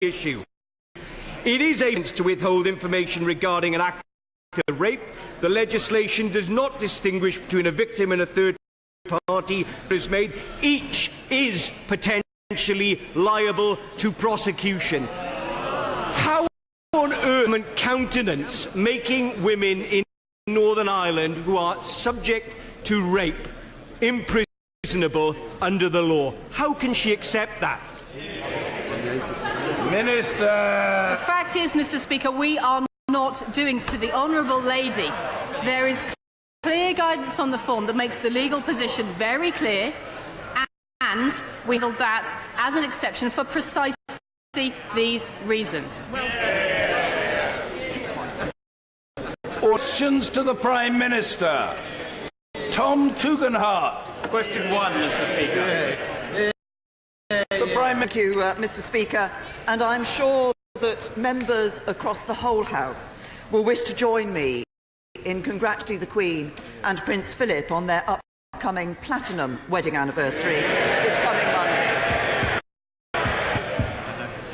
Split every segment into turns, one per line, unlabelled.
issue. It is able to withhold information regarding an act of rape. The legislation does not distinguish between a victim and a third party who is made. Each is potentially liable to prosecution. How on earth countenance making women in Northern Ireland who are subject to rape imprisonable under the law? How can she accept that?
Minister.
The fact is, Mr. Speaker, we are not doing so. To the honourable lady, there is clear guidance on the form that makes the legal position very clear, and we hold that as an exception for precisely these reasons.
Questions to the Prime Minister. Tom Tugendhat.
Question 1, Mr. Speaker.
Thank you, Mr. Speaker, and I'm sure that members across the whole House will wish to join me in congratulating the Queen and Prince Philip on their upcoming platinum wedding anniversary this coming Monday.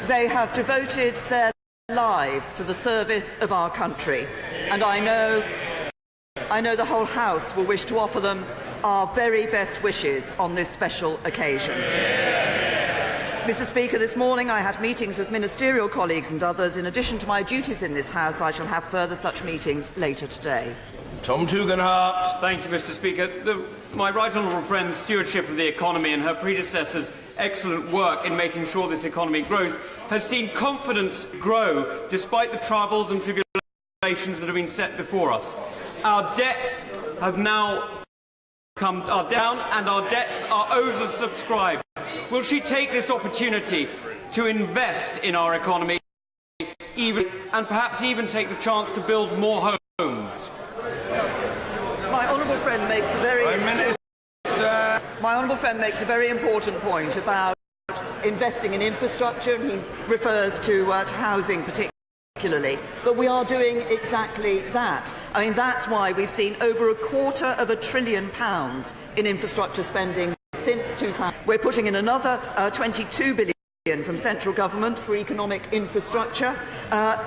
They have devoted their lives to the service of our country, and I know the whole House will wish to offer them our very best wishes on this special occasion. Mr. Speaker, this morning I had meetings with ministerial colleagues and others. In addition to my duties in this House, I shall have further such meetings later today.
Tom Tugendhat.
Thank you, Mr. Speaker. My right honourable friend's stewardship of the economy and her predecessor's excellent work in making sure this economy grows has seen confidence grow despite the troubles and tribulations that have been set before us. Our debts have now come down and our debts are oversubscribed. Will she take this opportunity to invest in our economy and perhaps even take the chance to build more homes?
My honourable friend makes a very important point about investing in infrastructure, and he refers to housing particularly. But we are doing exactly that. I mean, that's why we've seen over £250 billion in infrastructure spending since 2000. We're putting in another £22 billion from central government for economic infrastructure.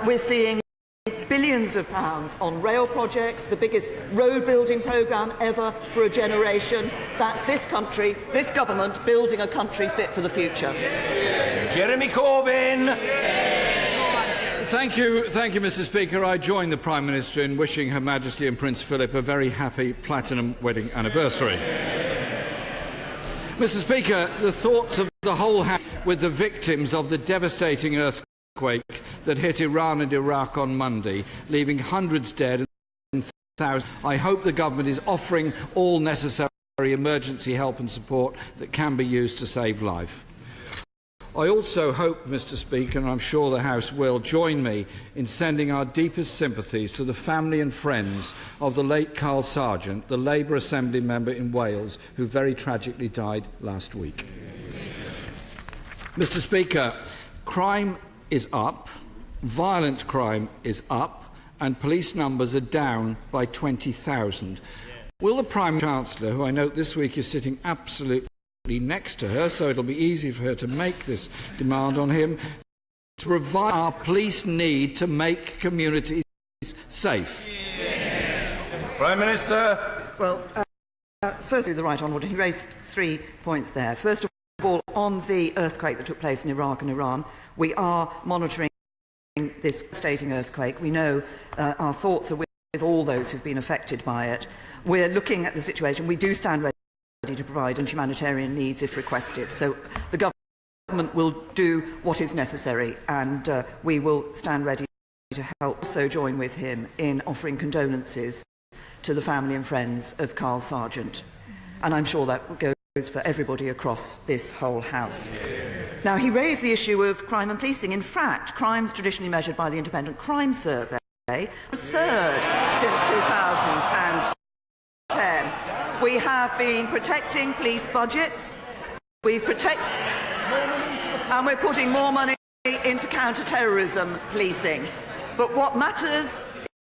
We're seeing billions of pounds on rail projects, the biggest road building programme ever for a generation. That's this country, this government, building a country fit for the future.
Jeremy Corbyn.
Thank you, Mr. Speaker. I join the Prime Minister in wishing Her Majesty and Prince Philip a very happy platinum wedding anniversary. Mr. Speaker, the thoughts of the whole House with the victims of the devastating earthquake that hit Iran and Iraq on Monday, leaving hundreds dead and thousands. I hope the government is offering all necessary emergency help and support that can be used to save life. I also hope, Mr. Speaker, and I'm sure the House will, join me in sending our deepest sympathies to the family and friends of the late Carl Sargent, the Labour Assembly member in Wales, who very tragically died last week. Mr. Speaker, crime is up, violent crime is up, and police numbers are down by 20,000. Will the Prime Chancellor, who I note this week is sitting absolutely next to her, so it'll be easy for her to make this demand on him, to provide our police need to make communities safe?
Prime Minister.
Well, firstly, the Right Honourable, he raised 3 points there. First of all, on the earthquake that took place in Iraq and Iran, we are monitoring this devastating earthquake. We know our thoughts are with all those who've been affected by it. We're looking at the situation. We do stand ready to provide humanitarian needs if requested. So the government will do what is necessary, and we will stand ready to help. Also join with him in offering condolences to the family and friends of Carl Sargent. And I'm sure that goes for everybody across this whole House. Now, he raised the issue of crime and policing. In fact, crimes traditionally measured by the Independent Crime Survey were third since 2010. We have been protecting police budgets, and we're putting more money into counter-terrorism policing. But what matters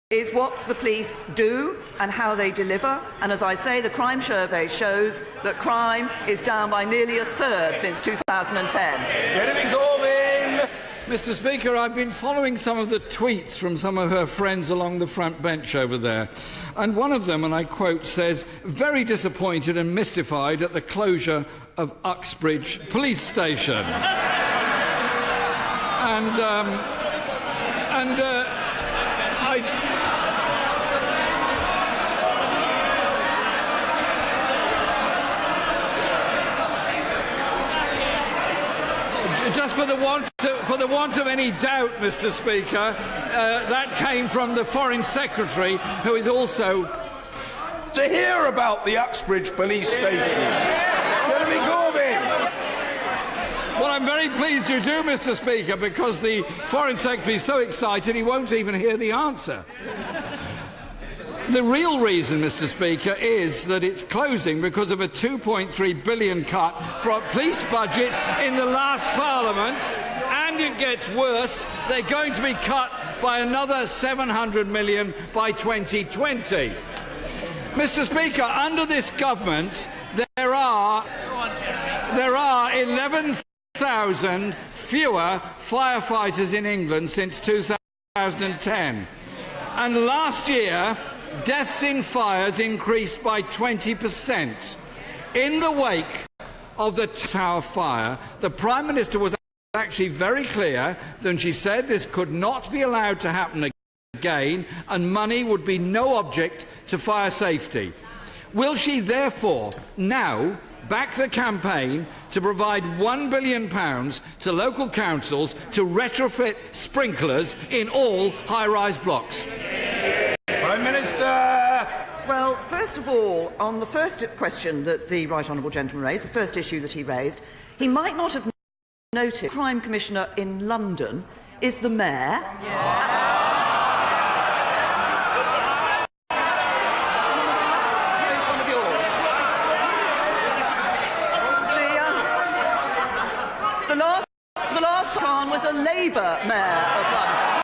is what the police do and how they deliver. And as I say, the crime survey shows that crime is down by nearly a third since 2010.
Jeremy Corbyn.
Mr. Speaker, I've been following some of the tweets from some of her friends along the front bench over there. And one of them, and I quote, says, "Very disappointed and mystified at the closure of Uxbridge Police Station." Just for the want of any doubt, Mr. Speaker, that came from the Foreign Secretary, who is also...
To hear about the Uxbridge Police Station. Jeremy Corbyn.
Well, I'm very pleased you do, Mr. Speaker, because the Foreign Secretary is so excited he won't even hear the answer. The real reason, Mr. Speaker, is that it's closing because of a £2.3 billion cut from police budgets in the last Parliament, and it gets worse. They're going to be cut by another £700 million by 2020. Mr. Speaker, under this government, there are 11,000 fewer firefighters in England since 2010. And last year, deaths in fires increased by 20%. In the wake of the Tower fire, the Prime Minister was actually very clear when she said this could not be allowed to happen again and money would be no object to fire safety. Will she therefore now back the campaign to provide £1 billion to local councils to retrofit sprinklers in all high-rise blocks?
Prime Minister.
Well, first of all, on the first question that the Right Honourable Gentleman raised, the first issue that he raised, he might not have noted the Crime Commissioner in London is the Mayor. Yeah. The last time was a Labour Mayor of London.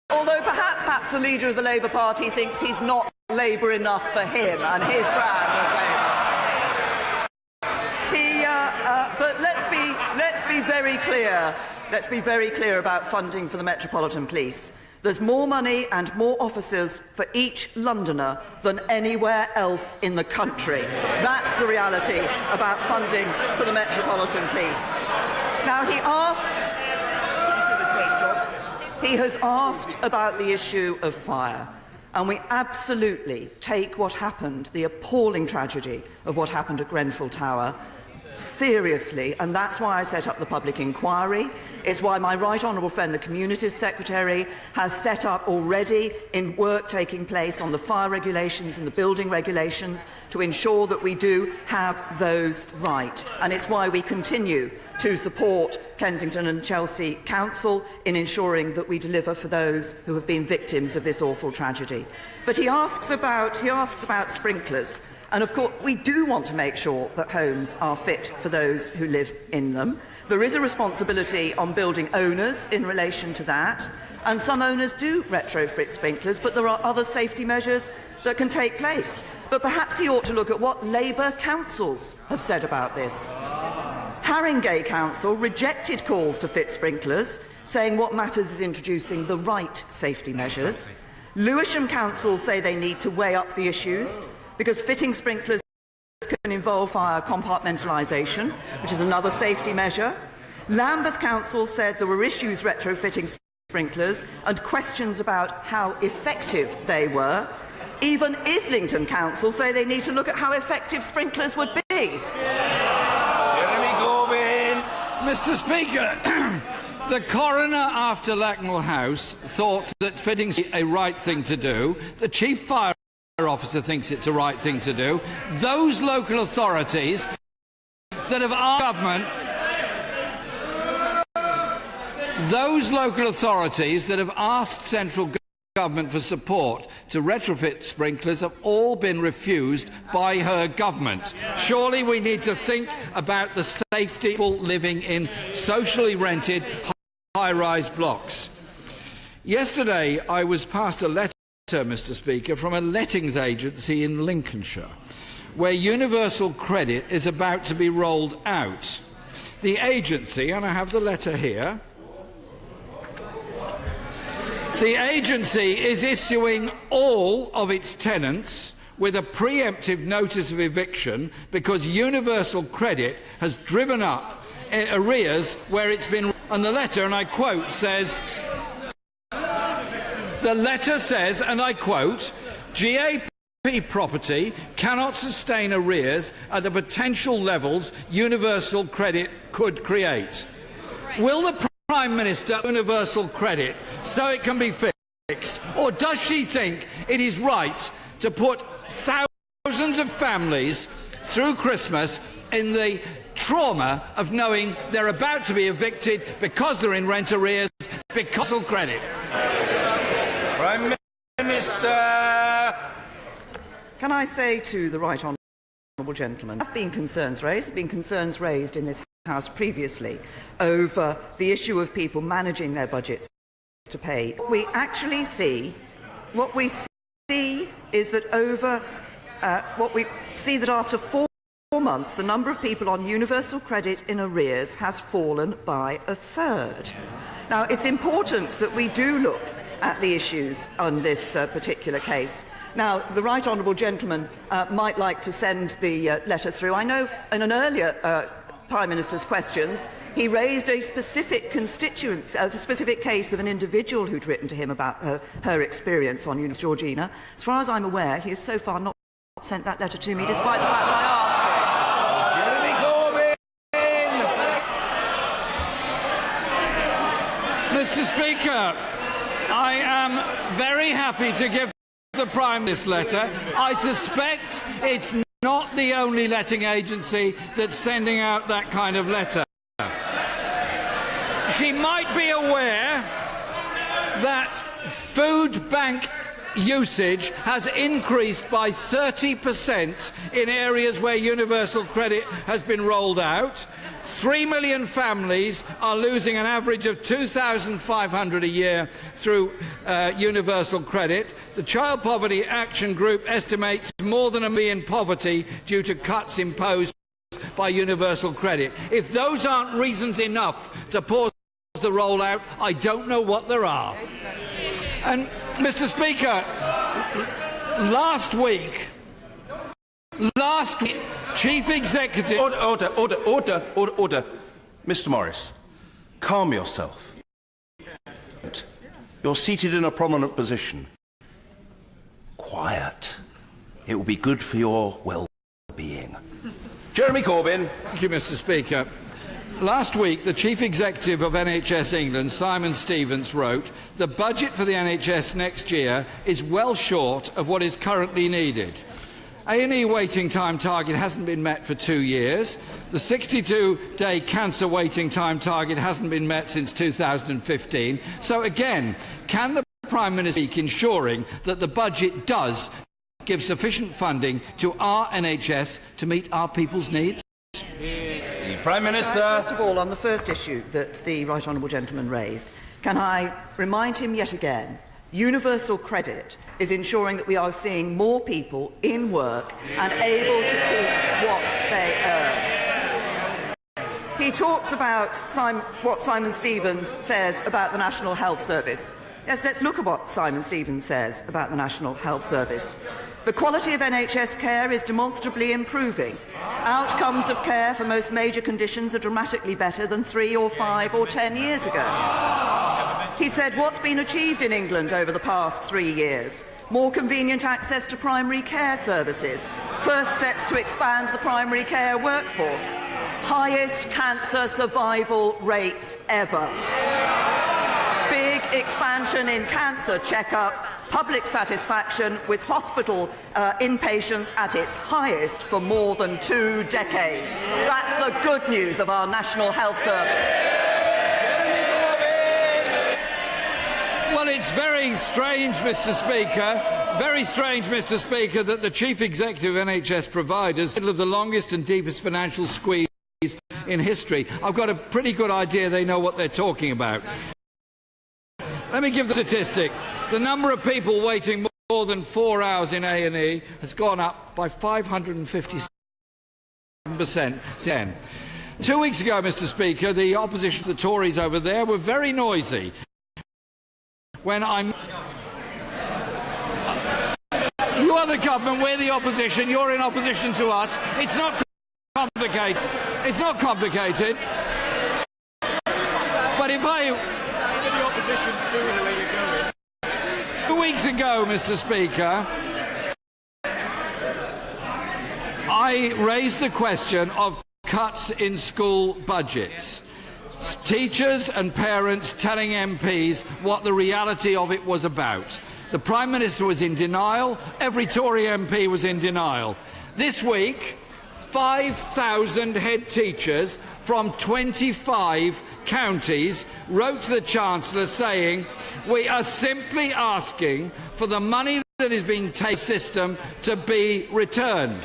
Although perhaps the leader of the Labour Party thinks he's not Labour enough for him and his brand of Labour. But let's be very clear. Let's be very clear about funding for the Metropolitan Police. There's more money and more officers for each Londoner than anywhere else in the country. That's the reality about funding for the Metropolitan Police. Now, he has asked about the issue of fire, and we absolutely take what happened, the appalling tragedy of what happened at Grenfell Tower, seriously, and that's why I set up the public inquiry. It's why my right honourable friend, the Communities Secretary, has set up already in work taking place on the fire regulations and the building regulations to ensure that we do have those right. And it's why we continue to support Kensington and Chelsea Council in ensuring that we deliver for those who have been victims of this awful tragedy. But he asks about sprinklers. And of course, we do want to make sure that homes are fit for those who live in them. There is a responsibility on building owners in relation to that, and some owners do retrofit sprinklers, but there are other safety measures that can take place. But perhaps he ought to look at what Labour councils have said about this. Haringey Council rejected calls to fit sprinklers, saying what matters is introducing the right safety measures. Lewisham Council say they need to weigh up the issues, because fitting sprinklers can involve fire compartmentalisation, which is another safety measure. Lambeth Council said there were issues retrofitting sprinklers and questions about how effective they were. Even Islington Council say they need to look at how effective sprinklers would be.
Jeremy Corbyn.
Mr. Speaker, the coroner after Lacknell House thought that fitting a right thing to do. The chief fire officer thinks it's a right thing to do. Those local authorities that have asked government, central government for support to retrofit sprinklers have all been refused by her government. Surely we need to think about the safety of people living in socially rented high-rise blocks. Yesterday I was passed a letter, Mr. Speaker, from a lettings agency in Lincolnshire, where universal credit is about to be rolled out. The agency, and I have the letter here, the agency is issuing all of its tenants with a preemptive notice of eviction because universal credit has driven up arrears where it's been. And the letter, and I quote, says, the letter says, and I quote, GAP property cannot sustain arrears at the potential levels universal credit could create. Will the Prime Minister universal credit so it can be fixed, or does she think it is right to put thousands of families through Christmas in the trauma of knowing they're about to be evicted because they're in rent arrears because of credit?
Prime Minister.
Can I say to the right honourable gentleman, there have been concerns raised in this House previously over the issue of people managing their budgets to pay. What we see is that after 4 months, the number of people on universal credit in arrears has fallen by a third. Now, it's important that we do look at the issues on this particular case. Now, the right honourable gentleman might like to send the letter through. I know in an earlier Prime Minister's questions, he raised a specific case of an individual who'd written to him about her experience on Georgina. As far as I'm aware, he has so far not sent that letter to me, despite the fact that I asked for it.
Mr. Speaker, I am very happy to give the Prime Minister this letter. I suspect it's not the only letting agency that's sending out that kind of letter. She might be aware that food bank usage has increased by 30% in areas where universal credit has been rolled out. 3 million families are losing an average of $2,500 a year through universal credit. The Child Poverty Action Group estimates more than 1 million in poverty due to cuts imposed by universal credit. If those aren't reasons enough to pause the rollout, I don't know what there are. And, Mr. Speaker, last week, Chief Executive...
Order. Mr. Morris, calm yourself. You're seated in a prominent position. Quiet. It will be good for your well-being. Jeremy Corbyn.
Thank you, Mr. Speaker. Last week, the Chief Executive of NHS England, Simon Stevens, wrote, "The budget for the NHS next year is well short of what is currently needed. A&E waiting time target hasn't been met for 2 years. The 62-day cancer waiting time target hasn't been met since 2015. So again, can the Prime Minister speak ensuring that the budget does give sufficient funding to our NHS to meet our people's needs?"
Prime Minister.
First of all, on the first issue that the right honourable gentleman raised, can I remind him yet again, universal credit is ensuring that we are seeing more people in work and able to keep what they earn. He talks about what Simon Stevens says about the National Health Service. Yes, let's look at what Simon Stevens says about the National Health Service. The quality of NHS care is demonstrably improving. Outcomes of care for most major conditions are dramatically better than 3 or 5 or 10 years ago. He said, what's been achieved in England over the past 3 years? More convenient access to primary care services. First steps to expand the primary care workforce. Highest cancer survival rates ever. Big expansion in cancer check-up. Public satisfaction with hospital inpatients at its highest for more than 2 decades. That's the good news of our National Health Service.
Well, it's very strange, Mr. Speaker, that the Chief Executive of NHS providers, in the middle of the longest and deepest financial squeeze in history, I've got a pretty good idea they know what they're talking about. Let me give the statistic. The number of people waiting more than 4 hours in A&E has gone up by 557%. 2 weeks ago, Mr. Speaker, the opposition, the Tories over there, were very noisy when You are the government, we're the opposition, you're in opposition to us. It's not complicated. It's not complicated. But if the opposition sooner where you're going. 2 weeks ago, Mr. Speaker, I raised the question of cuts in school budgets. Teachers and parents telling MPs what the reality of it was about. The Prime Minister was in denial. Every Tory MP was in denial. This week, 5,000 head teachers from 25 counties wrote to the Chancellor saying, "We are simply asking for the money that is being taken system to be returned."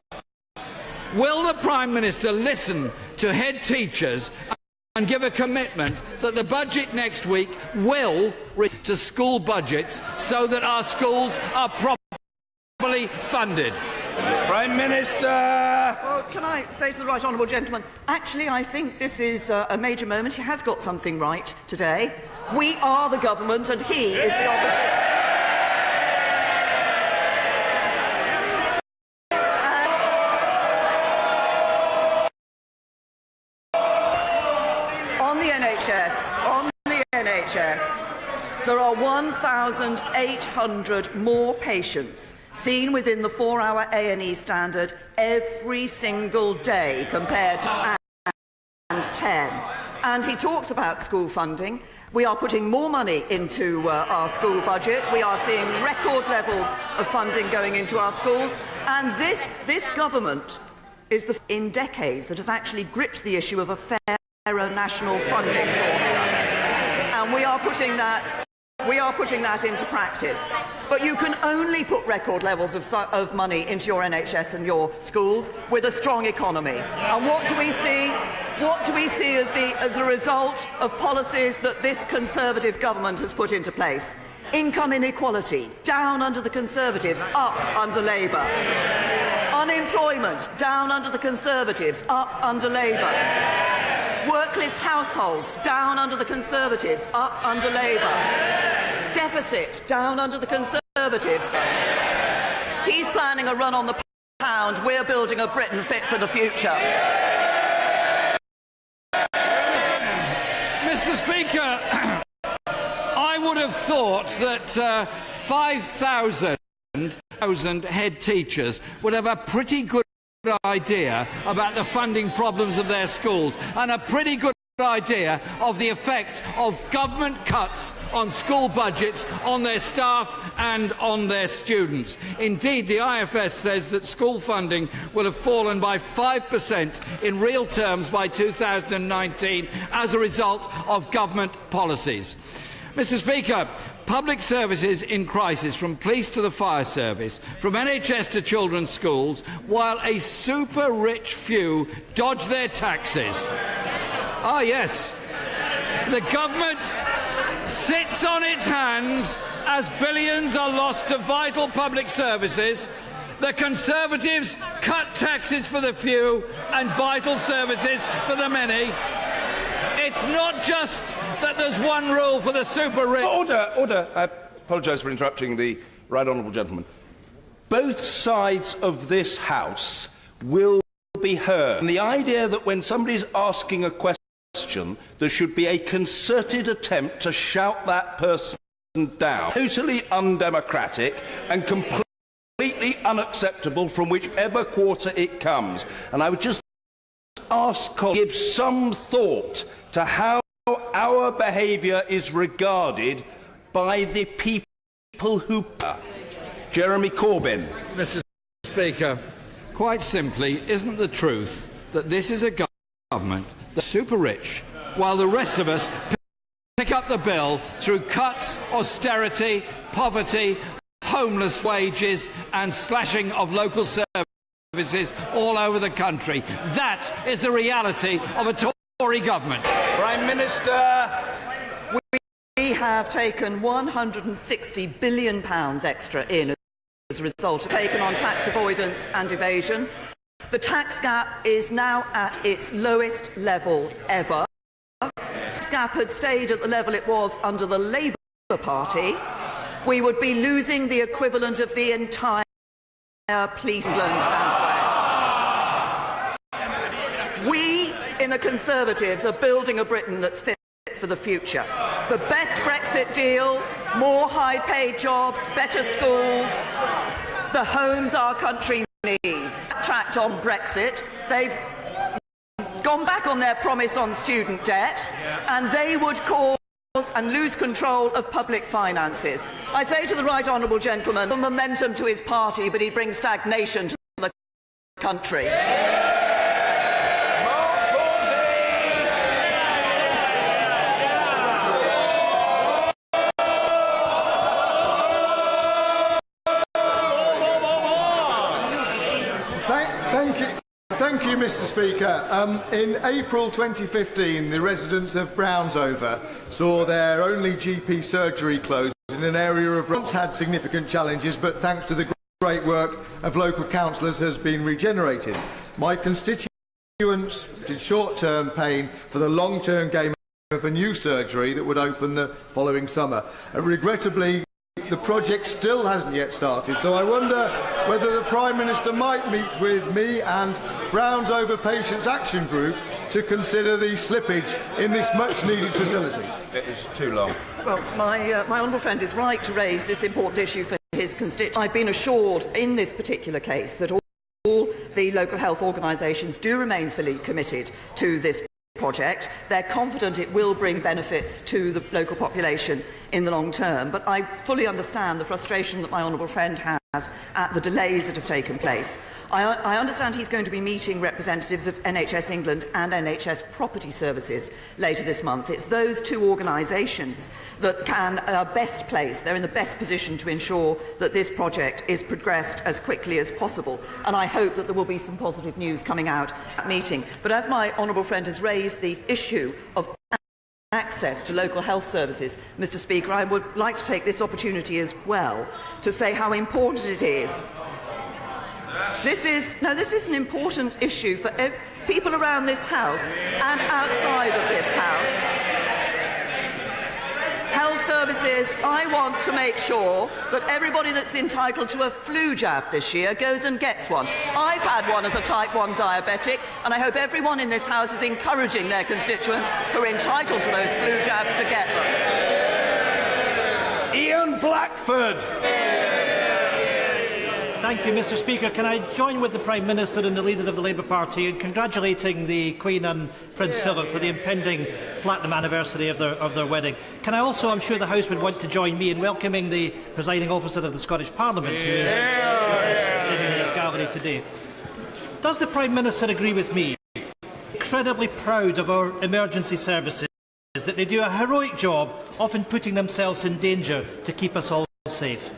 Will the Prime Minister listen to head teachers and give a commitment that the budget next week will return to school budgets so that our schools are properly funded?
Prime Minister!
Well, can I say to the right honourable gentleman, actually I think this is a major moment. He has got something right today. We are the government and he is the opposition. On the NHS, there are 1,800 more patients seen within the 4-hour A&E standard every single day compared to 10. And he talks about school funding. We are putting more money into our school budget. We are seeing record levels of funding going into our schools. And this government is in decades that has actually gripped the issue of a fair national funding formula, and we are putting that into practice. But you can only put record levels of money into your NHS and your schools with a strong economy. And what do we see? What do we see as the result of policies that this Conservative government has put into place? Income inequality down under the Conservatives, up under Labour. Unemployment down under the Conservatives, up under Labour. Workless households down under the Conservatives, up under Labour. Deficit down under the Conservatives. He's planning a run on the pound. We're building a Britain fit for the future.
Mr. Speaker, I would have thought that 5,000 head teachers would have a pretty good idea about the funding problems of their schools and a pretty good idea of the effect of government cuts on school budgets, on their staff and on their students. Indeed, the IFS says that school funding will have fallen by 5% in real terms by 2019 as a result of government policies. Mr. Speaker, public services in crisis, from police to the fire service, from NHS to children's schools, while a super-rich few dodge their taxes. Ah, yes. The government sits on its hands as billions are lost to vital public services. The Conservatives cut taxes for the few and vital services for the many. It's not just that there's one rule for the super-rich.
Order. I apologise for interrupting the right honourable gentleman. Both sides of this House will be heard. And the idea that when somebody's asking a question, there should be a concerted attempt to shout that person down, totally undemocratic and completely unacceptable from whichever quarter it comes. And I would just ask colleagues to give some thought to how our behaviour is regarded by the people who... Jeremy Corbyn.
Mr. Speaker, quite simply, isn't the truth that this is a government that's super rich, while the rest of us pick up the bill through cuts, austerity, poverty, homeless wages and slashing of local services all over the country? That is the reality of a Tory government.
Prime Minister.
We have taken £160 billion extra in as a result of taken on tax avoidance and evasion. The tax gap is now at its lowest level ever. If the tax gap had stayed at the level it was under the Labour Party, we would be losing the equivalent of the entire police in England and Wales. We, in the Conservatives, are building a Britain that's fit for the future. The best Brexit deal, more high-paid jobs, better schools, the homes our country needs. Tracked on Brexit, they've gone back on their promise on student debt, and they would cause and lose control of public finances. I say to the right honourable gentleman, momentum to his party, but he brings stagnation to the country.
Thank you, Mr. Speaker. In April 2015, the residents of Brownsover saw their only GP surgery closed in an area of once had significant challenges, but thanks to the great work of local councillors has been regenerated. My constituents did short-term pain for the long-term gain of a new surgery that would open the following summer. Regrettably, the project still hasn't yet started, so I wonder whether the Prime Minister might meet with me and Brownsover Patients Action Group to consider the slippage in this much-needed facility.
It is too long.
Well, my honourable friend is right to raise this important issue for his constituents. I've been assured in this particular case that all the local health organisations do remain fully committed to this project. They're confident it will bring benefits to the local population in the long term, but I fully understand the frustration that my honourable friend has at the delays that have taken place. I understand he's going to be meeting representatives of NHS England and NHS Property Services later this month. It's those two organisations that are best placed, they're in the best position to ensure that this project is progressed as quickly as possible, and I hope that there will be some positive news coming out at that meeting. But as my honourable friend has raised the issue of access to local health services, Mr. Speaker, I would like to take this opportunity as well to say how important it is. This is an important issue for people around this House and outside of this House. Health services, I want to make sure that everybody that's entitled to a flu jab this year goes and gets one. I've had one as a type 1 diabetic, and I hope everyone in this House is encouraging their constituents who are entitled to those flu jabs to get them.
Ian Blackford.
Thank you, Mr. Speaker. Can I join with the Prime Minister and the leader of the Labour Party in congratulating the Queen and Prince Philip for the impending platinum anniversary of their wedding? Can I also, I'm sure the House would want to join me in welcoming the presiding officer of the Scottish Parliament who is in the gallery today. Does the Prime Minister agree with me? Incredibly proud of our emergency services, that they do a heroic job, often putting themselves in danger to keep us all safe.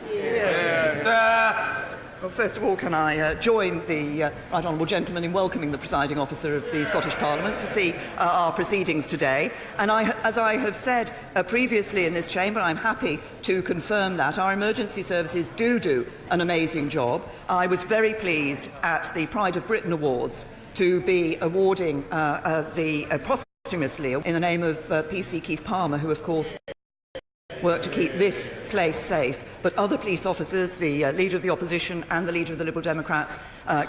Well, first of all, can I join the right honourable gentleman in welcoming the presiding officer of the Scottish Parliament to see our proceedings today. And as I have said previously in this chamber, I'm happy to confirm that our emergency services do an amazing job. I was very pleased at the Pride of Britain Awards to be awarding posthumously in the name of PC Keith Palmer, who, of course, work to keep this place safe, but other police officers, the Leader of the Opposition and the Leader of the Liberal Democrats,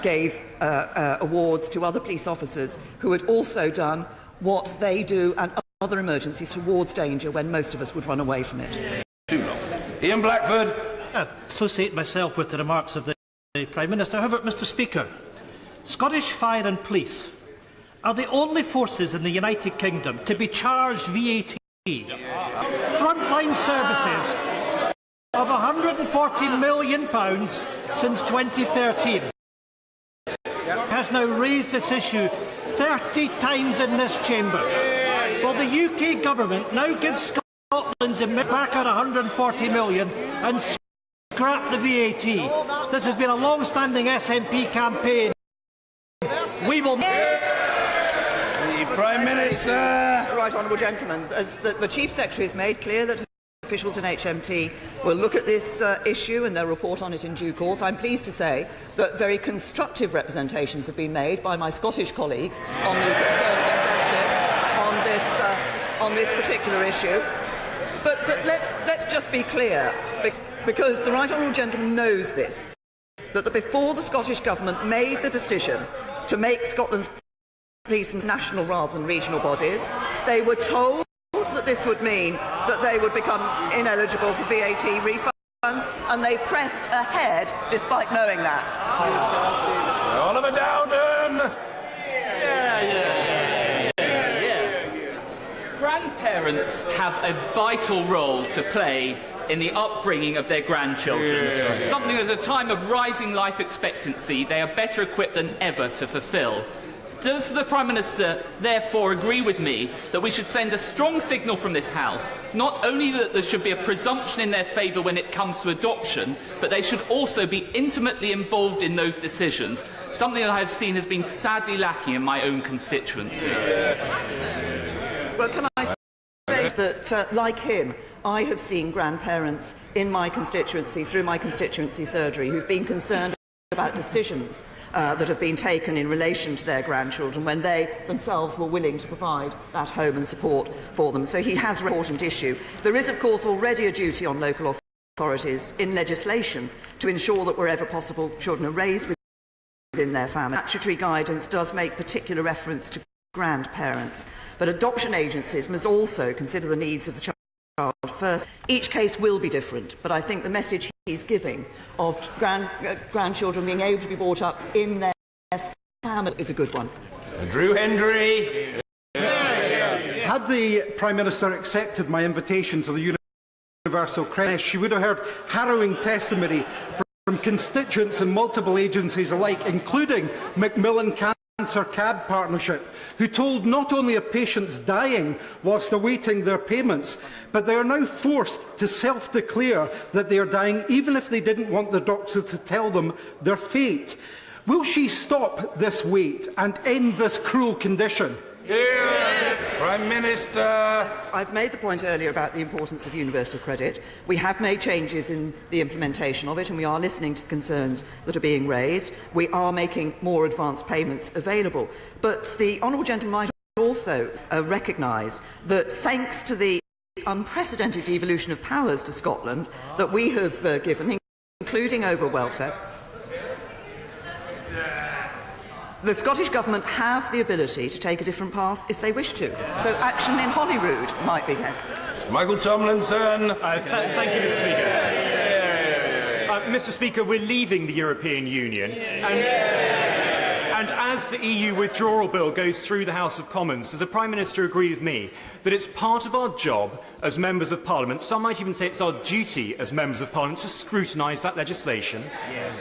gave awards to other police officers who had also done what they do and other emergencies towards danger when most of us would run away from it.
Too long. Ian Blackford.
I associate myself with the remarks of the Prime Minister. However, Mr. Speaker, Scottish Fire and Police are the only forces in the United Kingdom to be charged VAT. Frontline services of £140 million since 2013 has now raised this issue 30 times in this chamber. Well, the UK government now gives Scotland's back at £140 million and scrap the VAT. This has been a long-standing SNP campaign. We will...
The Prime Minister.
Right honourable gentleman, as the Chief Secretary has made clear that officials in HMT will look at this issue and they'll report on it in due course. I'm pleased to say that very constructive representations have been made by my Scottish colleagues on the Conservative approaches on this particular issue. But let's just be clear, because the Right Honourable Gentleman knows this, that before the Scottish Government made the decision to make Scotland's police national rather than regional bodies, they were told that this would mean that they would become ineligible for VAT refunds, and they pressed ahead despite knowing that.
Oliver Dowden!
Grandparents have a vital role to play in the upbringing of their grandchildren, something at a time of rising life expectancy they are better equipped than ever to fulfil. Does the Prime Minister therefore agree with me that we should send a strong signal from this House, not only that there should be a presumption in their favour when it comes to adoption, but they should also be intimately involved in those decisions, something that I have seen has been sadly lacking in my own constituency?
Well, can I say that, like him, I have seen grandparents in my constituency, through my constituency surgery, who've been concerned about decisions that have been taken in relation to their grandchildren when they themselves were willing to provide that home and support for them. So he has an important issue. There is, of course, already a duty on local authorities in legislation to ensure that wherever possible children are raised within their family. Statutory guidance does make particular reference to grandparents, but adoption agencies must also consider the needs of the child first. Each case will be different, but I think the message he's giving of grandchildren being able to be brought up in their family is a good one.
Drew Hendry.
Had the Prime Minister accepted my invitation to the Universal Credit, she would have heard harrowing testimony from constituents in multiple agencies alike, including Macmillan Cancer Cab Partnership, who told not only of patients dying whilst awaiting their payments, but they are now forced to self-declare that they are dying even if they didn't want the doctor to tell them their fate. Will she stop this wait and end this cruel condition?
Prime Minister.
I've made the point earlier about the importance of universal credit. We have made changes in the implementation of it, and we are listening to the concerns that are being raised. We are making more advanced payments available. But the Honourable Gentleman might also recognise that thanks to the unprecedented devolution of powers to Scotland that we have given, including over welfare, the Scottish Government have the ability to take a different path if they wish to. So action in Holyrood might be here.
Michael Tomlinson.
Thank you, Mr. Speaker. Mr. Speaker, we're leaving the European Union. And as the EU withdrawal bill goes through the House of Commons, does the Prime Minister agree with me that it's part of our job as members of Parliament, some might even say it's our duty as members of Parliament, to scrutinise that legislation,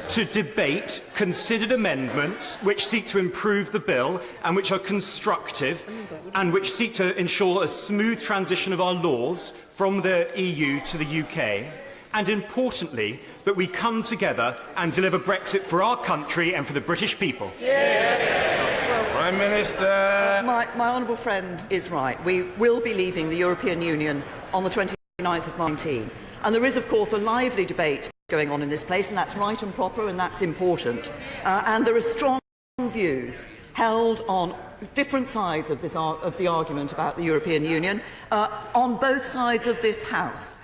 to debate considered amendments which seek to improve the bill and which are constructive and which seek to ensure a smooth transition of our laws from the EU to the UK, and importantly, that we come together and deliver Brexit for our country and for the British people?
Prime Minister.
My honourable friend is right. We will be leaving the European Union on the 29th of March. And there is, of course, a lively debate going on in this place, and that's right and proper, and that's important. And there are strong views held on different sides of the argument about the European Union, on both sides of this House.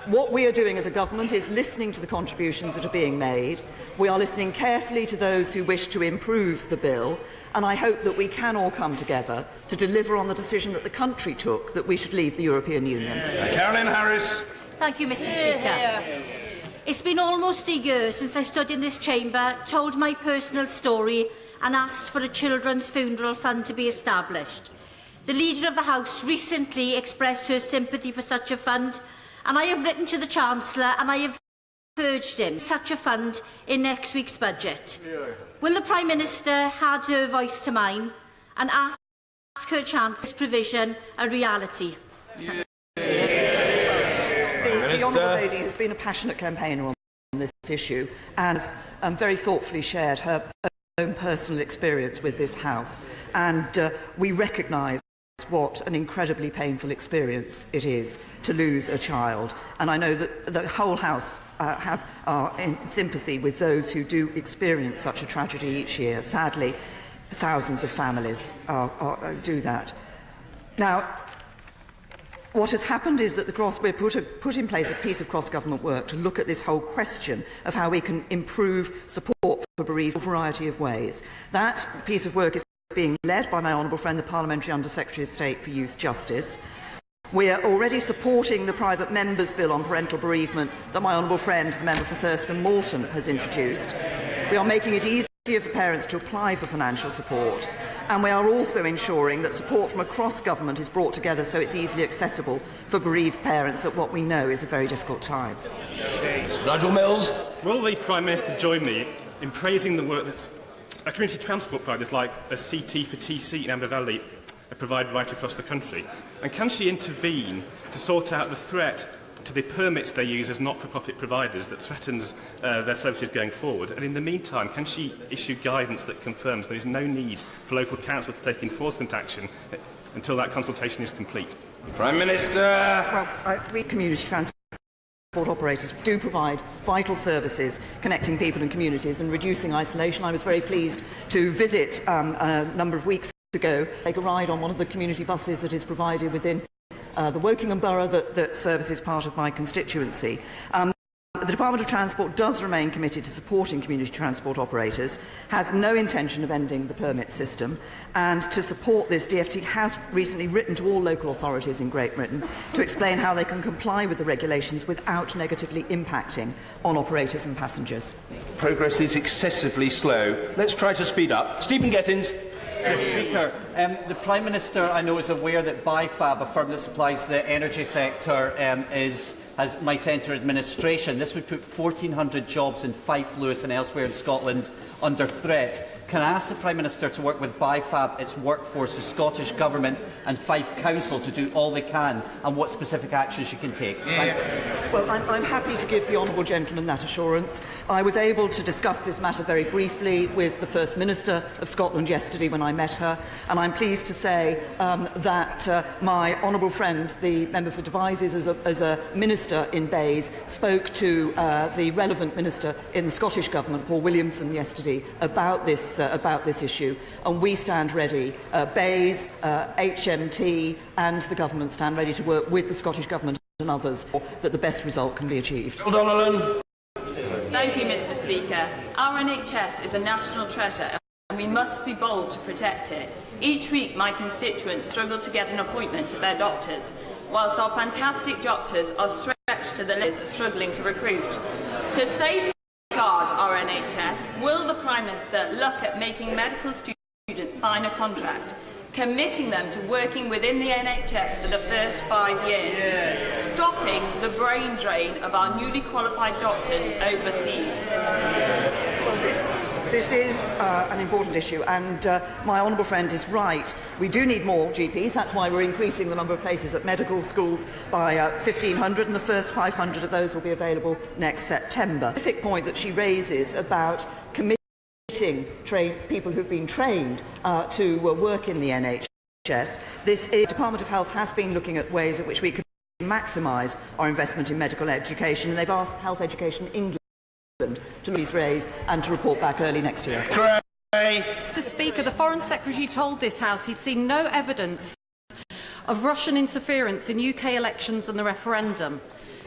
What we are doing as a government is listening to the contributions that are being made. We are listening carefully to those who wish to improve the bill, and I hope that we can all come together to deliver on the decision that the country took that we should leave the European Union.
Caroline Harris.
Thank you, Mr. Speaker. It's been almost a year since I stood in this chamber, told my personal story and asked for a children's funeral fund to be established. The Leader of the House recently expressed her sympathy for such a fund, and I have written to the Chancellor and I have urged him such a fund in next week's budget. Will the Prime Minister add her voice to mine and ask her Chancellor's provision a reality?
The Honourable Lady has been a passionate campaigner on this issue and very thoughtfully shared her own personal experience with this House. And we recognise what an incredibly painful experience it is to lose a child. And I know that the whole House are in sympathy with those who do experience such a tragedy each year. Sadly, thousands of families do that. Now, what has happened is that we've put in place a piece of cross-government work to look at this whole question of how we can improve support for bereaved in a variety of ways. That piece of work is being led by my honourable friend, the Parliamentary Under-Secretary of State for Youth Justice. We are already supporting the private member's bill on parental bereavement that my honourable friend, the member for Thurston Moulton, has introduced. We are making it easier for parents to apply for financial support. And we are also ensuring that support from across government is brought together so it's easily accessible for bereaved parents at what we know is a very difficult time.
Nigel Mills.
Will the Prime Minister join me in praising the work that community transport providers like a CT for TC in Amber Valley provide right across the country? And can she intervene to sort out the threat to the permits they use as not-for-profit providers that threatens their services going forward? And in the meantime, can she issue guidance that confirms there is no need for local council to take enforcement action until that consultation is complete?
Prime Minister.
Well, we community transport operators do provide vital services connecting people and communities and reducing isolation. I was very pleased to visit a number of weeks ago, take a ride on one of the community buses that is provided within the Wokingham Borough that services part of my constituency. The Department of Transport does remain committed to supporting community transport operators, has no intention of ending the permit system, and to support this, DfT has recently written to all local authorities in Great Britain to explain how they can comply with the regulations without negatively impacting on operators and passengers.
Progress is excessively slow. Let's try to speed up. Stephen Gethins.
Mr. Speaker, the Prime Minister, I know, is aware that BIFAB, a firm that supplies the energy sector, might enter administration. This would put 1,400 jobs in Fife, Lewis and elsewhere in Scotland under threat. Can I ask the Prime Minister to work with BIFAB, its workforce, the Scottish Government and Fife Council to do all they can, and what specific action she can take?
Well, I'm happy to give the honourable gentleman that assurance. I was able to discuss this matter very briefly with the First Minister of Scotland yesterday when I met her, and I'm pleased to say that my honourable friend, the member for Devizes, as a minister in Bays, spoke to the relevant minister in the Scottish Government, Paul Williamson, yesterday about this issue, and we stand ready. Bays, HMT and the Government stand ready to work with the Scottish Government and others that the best result can be achieved.
Thank you, Mr. Speaker. Our NHS is a national treasure and we must be bold to protect it. Each week my constituents struggle to get an appointment at their doctors, whilst our fantastic doctors are stretched to the limits, struggling to recruit. To safeguard our NHS, will the Prime Minister look at making medical students sign a contract, committing them to working within the NHS for the first 5 years, stopping the brain drain of our newly qualified doctors overseas?
Well, this is an important issue, and my honourable friend is right. We do need more GPs. That's why we're increasing the number of places at medical schools by 1,500, and the first 500 of those will be available next September. The specific point that she raises about committing people who've been trained to work in the NHS. The Department of Health has been looking at ways in which we can maximise our investment in medical education, and they've asked Health Education England to raise and to report back early next year.
Mr. Speaker, the Foreign Secretary told this House he'd seen no evidence of Russian interference in UK elections and the referendum.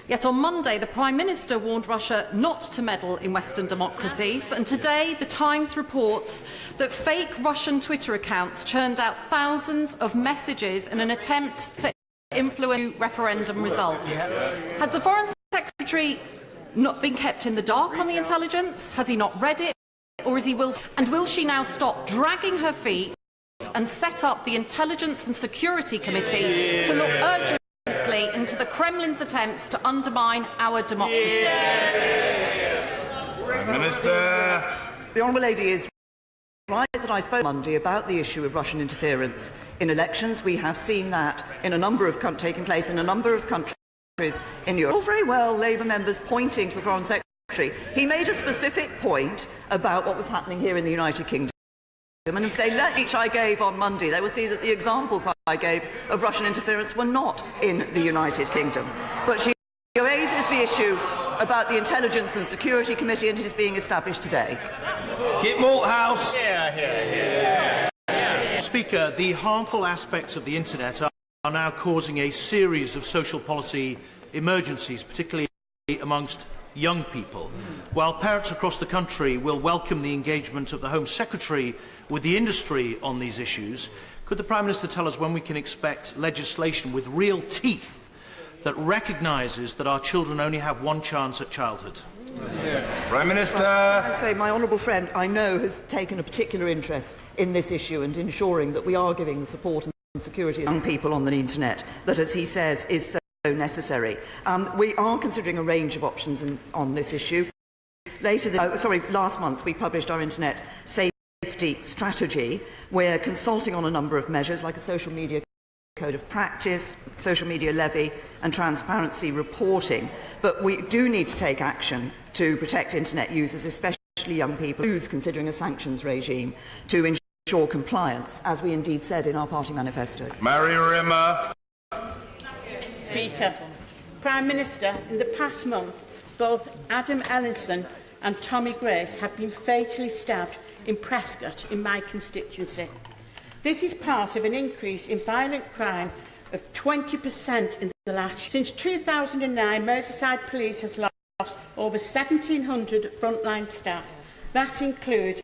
Yet on Monday, the Prime Minister warned Russia not to meddle in Western democracies, and today The Times reports that fake Russian Twitter accounts churned out thousands of messages in an attempt to influence the referendum result. Has the Foreign Secretary not been kept in the dark on the intelligence? Has he not read it? Or is he will she now stop dragging her feet and set up the Intelligence and Security Committee to look urgently into the Kremlin's attempts to undermine our democracy?
Prime Minister.
The Honourable Lady is right that I spoke Monday about the issue of Russian interference in elections. We have seen that in a number of taking place in a number of countries in Europe. All very well, Labour members pointing to the Foreign Secretary. He made a specific point about what was happening here in the United Kingdom. And if they let each I gave on Monday, they will see that the examples I gave of Russian interference were not in the United Kingdom. But she raises the issue about the Intelligence and Security Committee, and it is being established today.
Keep Malthouse.
Speaker, the harmful aspects of the internet are now causing a series of social policy emergencies, particularly amongst young people. While parents across the country will welcome the engagement of the Home Secretary with the industry on these issues, could the Prime Minister tell us when we can expect legislation with real teeth that recognises that our children only have one chance at childhood?
Prime Minister.
I say, my honourable friend, I know, has taken a particular interest in this issue and ensuring that we are giving the support and security of young people on the internet that, as he says, is so necessary. We are considering a range of options on this issue. Last month we published our internet safety strategy. We're consulting on a number of measures like a social media code of practice, social media levy and transparency reporting. But we do need to take action to protect internet users, especially young people, who's considering a sanctions regime to ensure compliance, as we indeed said in our party manifesto.
Mary Rimmer.
Speaker, Prime Minister, in the past month, both Adam Ellison and Tommy Grace have been fatally stabbed in Prescott, in my constituency. This is part of an increase in violent crime of 20% in the last year. Since 2009, Merseyside Police has lost over 1,700 frontline staff. That includes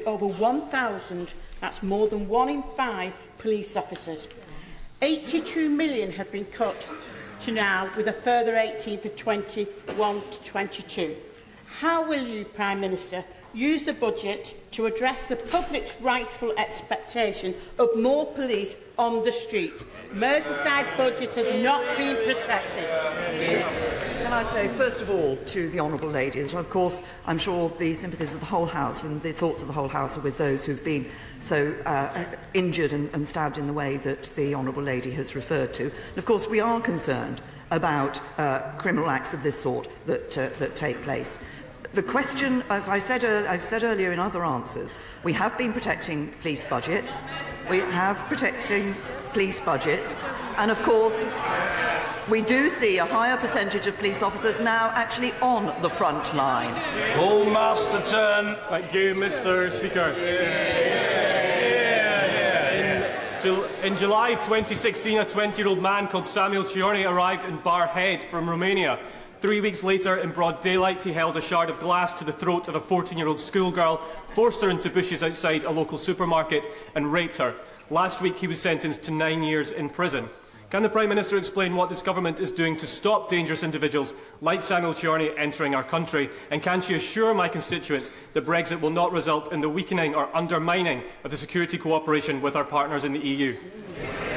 over 1,000, that's more than 1 in 5 police officers. 82 million have been cut to now, with a further 18 for 21 to 22. How will you, Prime Minister, use the budget to address the public's rightful expectation of more police on the streets? Merseyside budget has not been protected.
Can I say, first of all, to the Honourable Lady, that of course I'm sure the sympathies of the whole House and the thoughts of the whole House are with those who've been so injured and stabbed in the way that the Honourable Lady has referred to. And of course we are concerned about criminal acts of this sort that take place. The question, as I've said earlier in other answers, we have been protecting police budgets. We have protecting police budgets, and of course we do see a higher percentage of police officers now actually on the front line.
Paul Masterton.
Thank you, Mr. Speaker. In July 2016, a 20-year-old man called Samuel Ciorni arrived in Barhead from Romania. 3 weeks later, in broad daylight, he held a shard of glass to the throat of a 14-year-old schoolgirl, forced her into bushes outside a local supermarket and raped her. Last week, he was sentenced to 9 years in prison. Can the Prime Minister explain what this government is doing to stop dangerous individuals like Samuel Ciorni entering our country? And can she assure my constituents that Brexit will not result in the weakening or undermining of the security cooperation with our partners in the EU?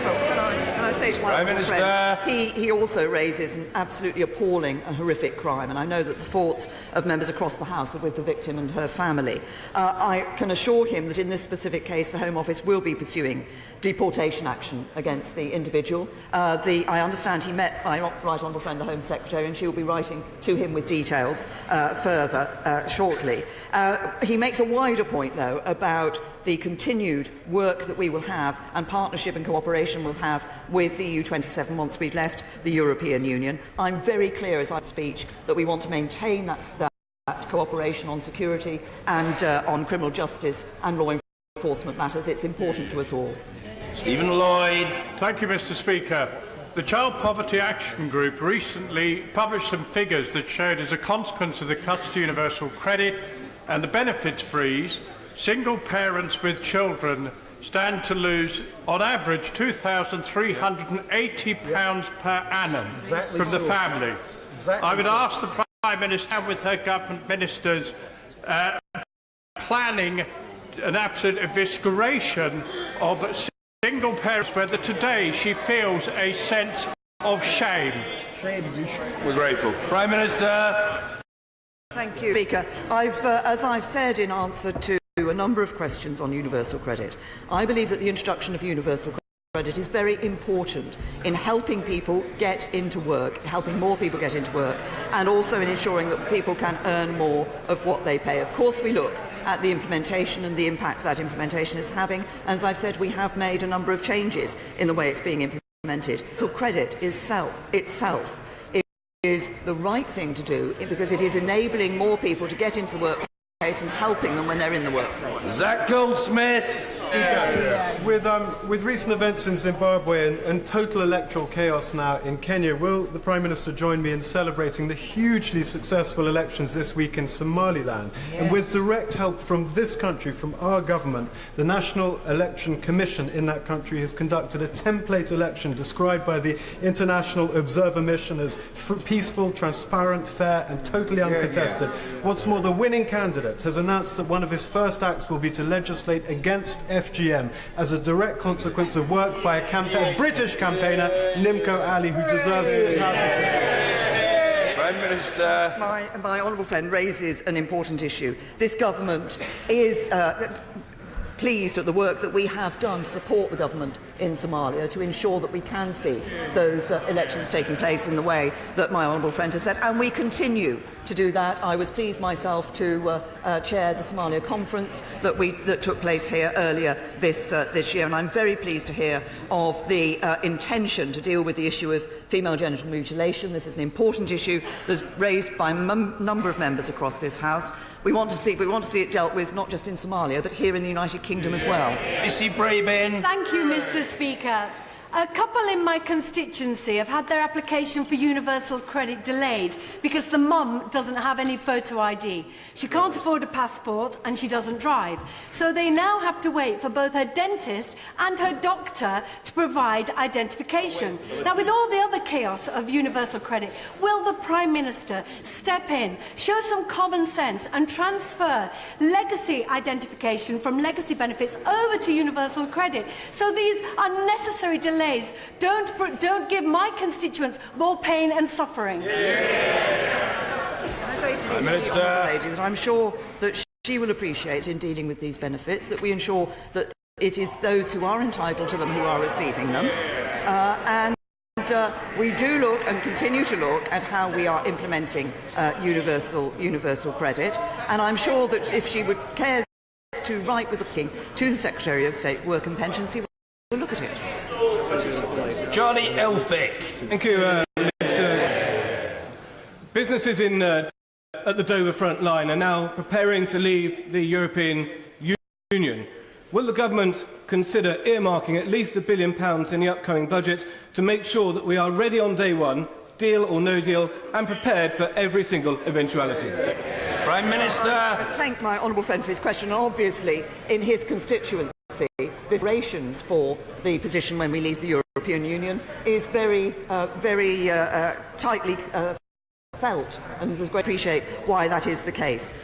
Can I say to my honourable friend, he also raises an absolutely appalling and horrific crime, and I know that the thoughts of members across the House are with the victim and her family. I can assure him that in this specific case the Home Office will be pursuing deportation action against the individual. I understand he met my right honourable friend, the Home Secretary, and she will be writing to him with details further shortly. He makes a wider point, though, about the continued work that we will have and partnership and cooperation we'll have with the EU27 once we've left the European Union. I'm very clear as I speak that we want to maintain that cooperation on security and on criminal justice and law enforcement matters. It's important to us all.
Stephen Lloyd.
Thank you, Mr. Speaker. The Child Poverty Action Group recently published some figures that showed, as a consequence of the cuts to universal credit and the benefits freeze, single parents with children stand to lose, on average, £2,380 per annum from the family. I would ask the Prime Minister, with her government ministers, planning an absolute evisceration of single parents, whether today she feels a sense of shame.
We're grateful. Prime Minister.
Thank you, Speaker. As I've said in answer to a number of questions on universal credit, I believe that the introduction of universal credit is very important in helping people get into work, helping more people get into work, and also in ensuring that people can earn more of what they pay. Of course, we look at the implementation and the impact that implementation is having. And as I've said, we have made a number of changes in the way it's being implemented. So credit itself is the right thing to do because it is enabling more people to get into the workplace and helping them when they're in the workplace.
Zach Goldsmith.
With recent events in Zimbabwe and total electoral chaos now in Kenya, will the Prime Minister join me in celebrating the hugely successful elections this week in Somaliland? Yes. And with direct help from this country, from our government, the National Election Commission in that country has conducted a template election described by the International Observer Mission as peaceful, transparent, fair and totally uncontested. What's more, the winning candidate has announced that one of his first acts will be to legislate against FGM as a direct consequence of work by a British campaigner, Nimco Ali, who deserves this House of
Prime Minister.
My honourable friend raises an important issue. This government is pleased at the work that we have done to support the government in Somalia to ensure that we can see those elections taking place in the way that my honourable friend has said, and we continue to do that. I was pleased myself to chair the Somalia conference that took place here earlier this year, and I'm very pleased to hear of the intention to deal with the issue of female genital mutilation. This is an important issue that's raised by a number of members across this House. We want to see it dealt with not just in Somalia but here in the United Kingdom as well.
Missy Brabin.
Thank you, Mr. Speaker. A couple in my constituency have had their application for universal credit delayed because the mum doesn't have any photo ID. She can't afford a passport and she doesn't drive. So they now have to wait for both her dentist and her doctor to provide identification. Now, with all the other chaos of universal credit, will the Prime Minister step in, show some common sense and transfer legacy identification from legacy benefits over to universal credit so these unnecessary delays don't give my constituents more pain and suffering?
I say to the lady that I'm sure that she will appreciate in dealing with these benefits that we ensure that it is those who are entitled to them who are receiving them, and we do look and continue to look at how we are implementing universal credit, and I'm sure that if she would care to write with the King to the Secretary of State Work and Pensions, he will look at it.
Johnny Elphick.
Thank you, Mr. Businesses at the Dover front line are now preparing to leave the European Union. Will the government consider earmarking at least £1 billion in the upcoming budget to make sure that we are ready on day one, deal or no deal, and prepared for every single eventuality?
Prime Minister.
I thank my honourable friend for his question. And obviously, in his constituency, the rations for the position when we leave the European Union is very tightly felt, and there's great appreciate why that is the case.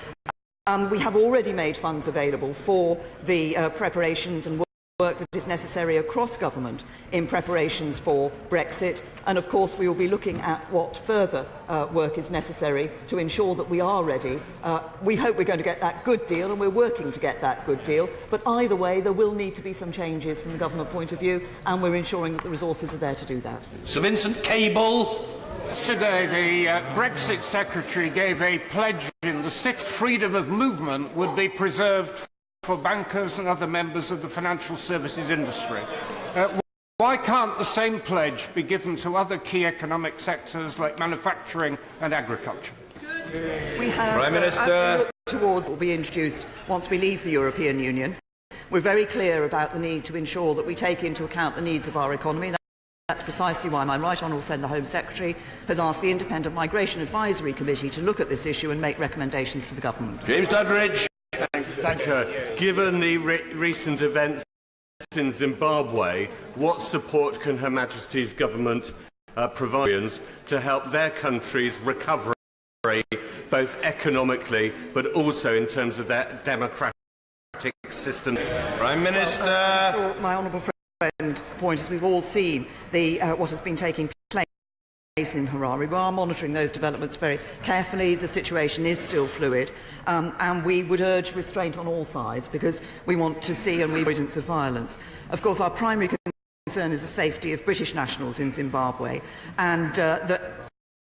We have already made funds available for the preparations and work that is necessary across government in preparations for Brexit, and of course we will be looking at what further work is necessary to ensure that we are ready. We hope we're going to get that good deal, and we're working to get that good deal, but either way there will need to be some changes from the government point of view, and we're ensuring that the resources are there to do that.
Sir Vincent Cable.
Yesterday, the Brexit Secretary gave a pledge in the City freedom of movement would be preserved for bankers and other members of the financial services industry. Why can't the same pledge be given to other key economic sectors like manufacturing and agriculture?
We have,
Prime Minister.
As we look towards will be introduced once we leave the European Union, we're very clear about the need to ensure that we take into account the needs of our economy. That's precisely why my right honourable friend, the Home Secretary, has asked the Independent Migration Advisory Committee to look at this issue and make recommendations to the government.
James Doddridge.
Thank you. Given the recent events in Zimbabwe, what support can Her Majesty's government provide to help their country's recovery, both economically but also in terms of their democratic system?
Prime Minister.
My honourable friend point is we've all seen what has been taking place in Harare. We are monitoring those developments very carefully. The situation is still fluid, and we would urge restraint on all sides because we want to see an avoidance of violence. Of course, our primary concern is the safety of British nationals in Zimbabwe, and that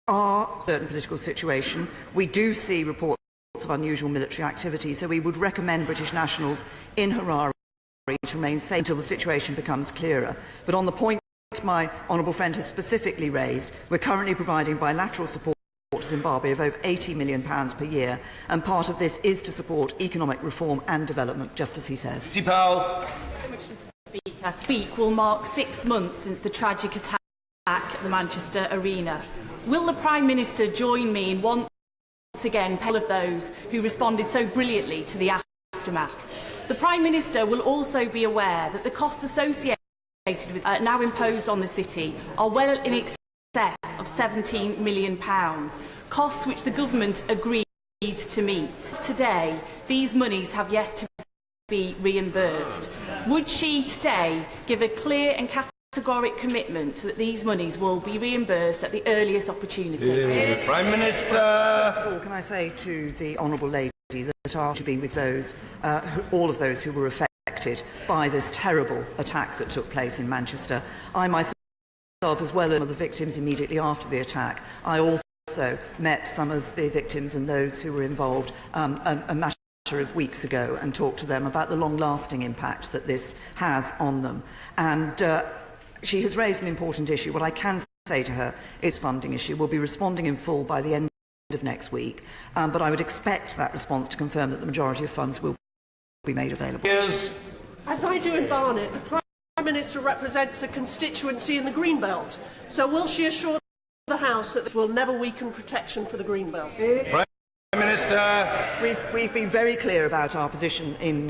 are a certain political situation. We do see reports of unusual military activity, so we would recommend British nationals in Harare to remain safe until the situation becomes clearer. But on the point my honourable friend has specifically raised, we're currently providing bilateral support to Zimbabwe of over £80 million per year, and part of this is to support economic reform and development, just as he says.
Mr. Speaker, this week will mark 6 months since the tragic attack at the Manchester Arena. Will the Prime Minister join me in once again paying all of those who responded so brilliantly to the aftermath? The Prime Minister will also be aware that the costs associated with now imposed on the city are well in excess of £17 million, costs which the government agreed to meet. Today, these monies have yet to be reimbursed. Would she today give a clear and categoric commitment that these monies will be reimbursed at the earliest opportunity?
Prime Minister.
First of all, can I say to the honourable lady that are to be with those, all of those who were affected by this terrible attack that took place in Manchester. I myself, as well as the victims immediately after the attack, I also met some of the victims and those who were involved a matter of weeks ago and talked to them about the long-lasting impact that this has on them. And she has raised an important issue. What I can say to her is funding issue. We'll be responding in full by the end of next week, but I would expect that response to confirm that the majority of funds will be made available.
As I do in Barnet, the Prime Minister represents a constituency in the Greenbelt, so will she assure the House that this will never weaken protection for the Greenbelt?
Prime Minister.
We've been very clear about our position in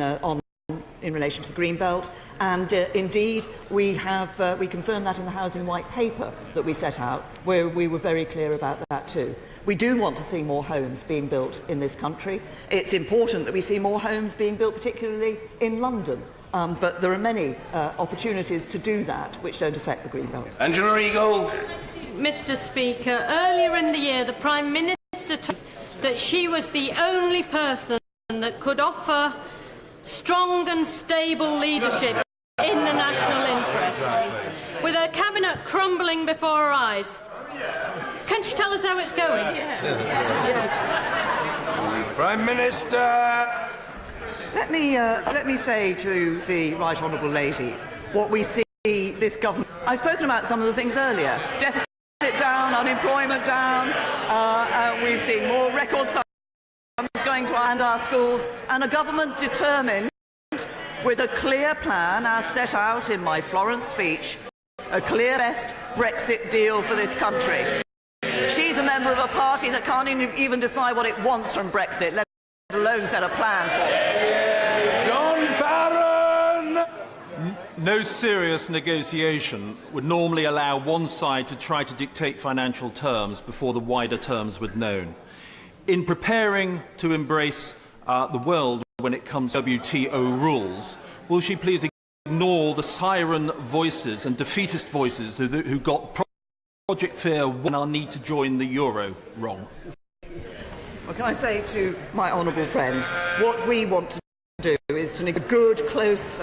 relation to the Greenbelt, and indeed we confirmed that in the Housing White Paper that we set out, where we were very clear about that too. We do want to see more homes being built in this country. It's important that we see more homes being built, particularly in London, but there are many opportunities to do that which don't affect the Greenbelt.
Angela Eagle.
Mr. Speaker, earlier in the year the Prime Minister told that she was the only person that could offer strong and stable leadership in the national interest. With her cabinet crumbling before her eyes, can she tell us how it's going?
Prime Minister.
Let me say to the right honourable lady what we see this government. I've spoken about some of the things earlier. Deficit down, unemployment down. We've seen more record sums going to our schools, and a government determined, with a clear plan as set out in my Florence speech, a clear best Brexit deal for this country. She's a member of a party that can't even decide what it wants from Brexit, let alone set a plan for it.
John Barron!
No serious negotiation would normally allow one side to try to dictate financial terms before the wider terms were known. In preparing to embrace the world when it comes to WTO rules, will she please ignore the siren voices and defeatist voices who got Project Fear and our need to join the euro wrong?
Well, can I say to my honourable friend, what we want to do is to make a good, close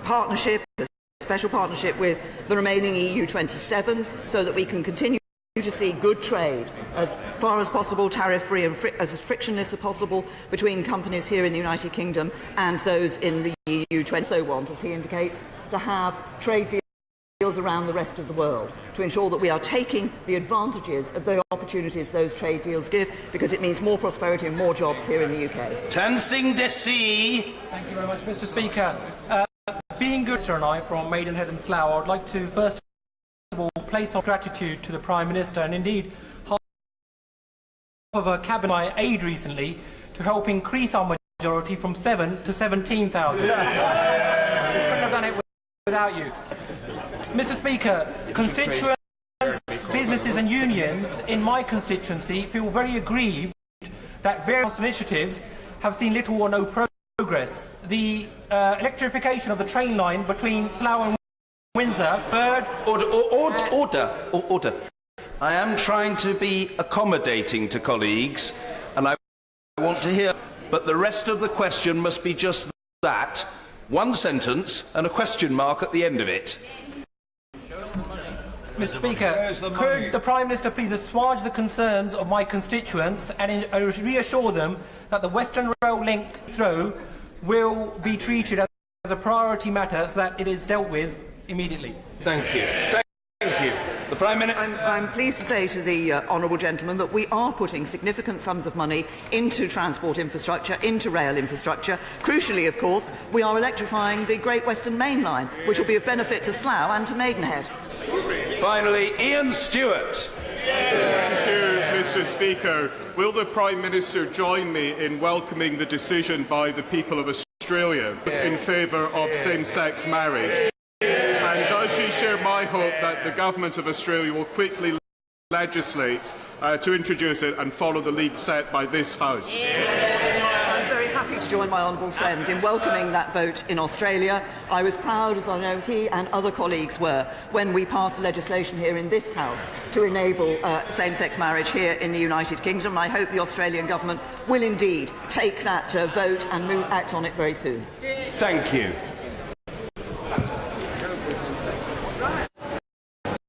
partnership, a special partnership with the remaining EU 27, so that we can continue to see good trade as far as possible, tariff-free and as frictionless as possible between companies here in the United Kingdom and those in the EU 20. So want, as he indicates, to have trade deals around the rest of the world to ensure that we are taking the advantages of the opportunities those trade deals give, because it means more prosperity and more jobs here in the UK.
Tansing Desi.
Thank you very much, Mr. Speaker. Being good, Sir and I from Maidenhead and Slough, I would like to first of all place our gratitude to the Prime Minister and indeed half of a cabinet my aid recently to help increase our majority from 7 to 17,000. We couldn't have done it without you. Mr. Speaker, constituents, businesses and unions in my constituency feel very aggrieved that various initiatives have seen little or no progress. The electrification of the train line between Slough and Windsor.
Order. I am trying to be accommodating to colleagues, and I want to hear, but the rest of the question must be just that. One sentence and a question mark at the end of it.
Mr. Speaker, could the Prime Minister please assuage the concerns of my constituents and reassure them that the Western Rail link through will be treated as a priority matter so that it is dealt with immediately?
Thank you. Thank you. The Prime Minister.
I'm pleased to say to the honourable gentleman that we are putting significant sums of money into transport infrastructure, into rail infrastructure. Crucially, of course, we are electrifying the Great Western Main Line, which will be of benefit to Slough and to Maidenhead.
Finally, Ian Stewart.
Thank you, Mr. Speaker. Will the Prime Minister join me in welcoming the decision by the people of Australia in favour of same-sex marriage? And does she share my hope that the Government of Australia will quickly legislate to introduce it and follow the lead set by this House?
I'm very happy to join my honourable friend in welcoming that vote in Australia. I was proud, as I know he and other colleagues were, when we passed legislation here in this House to enable same-sex marriage here in the United Kingdom. I hope the Australian Government will indeed take that vote and act on it very soon.
Thank you.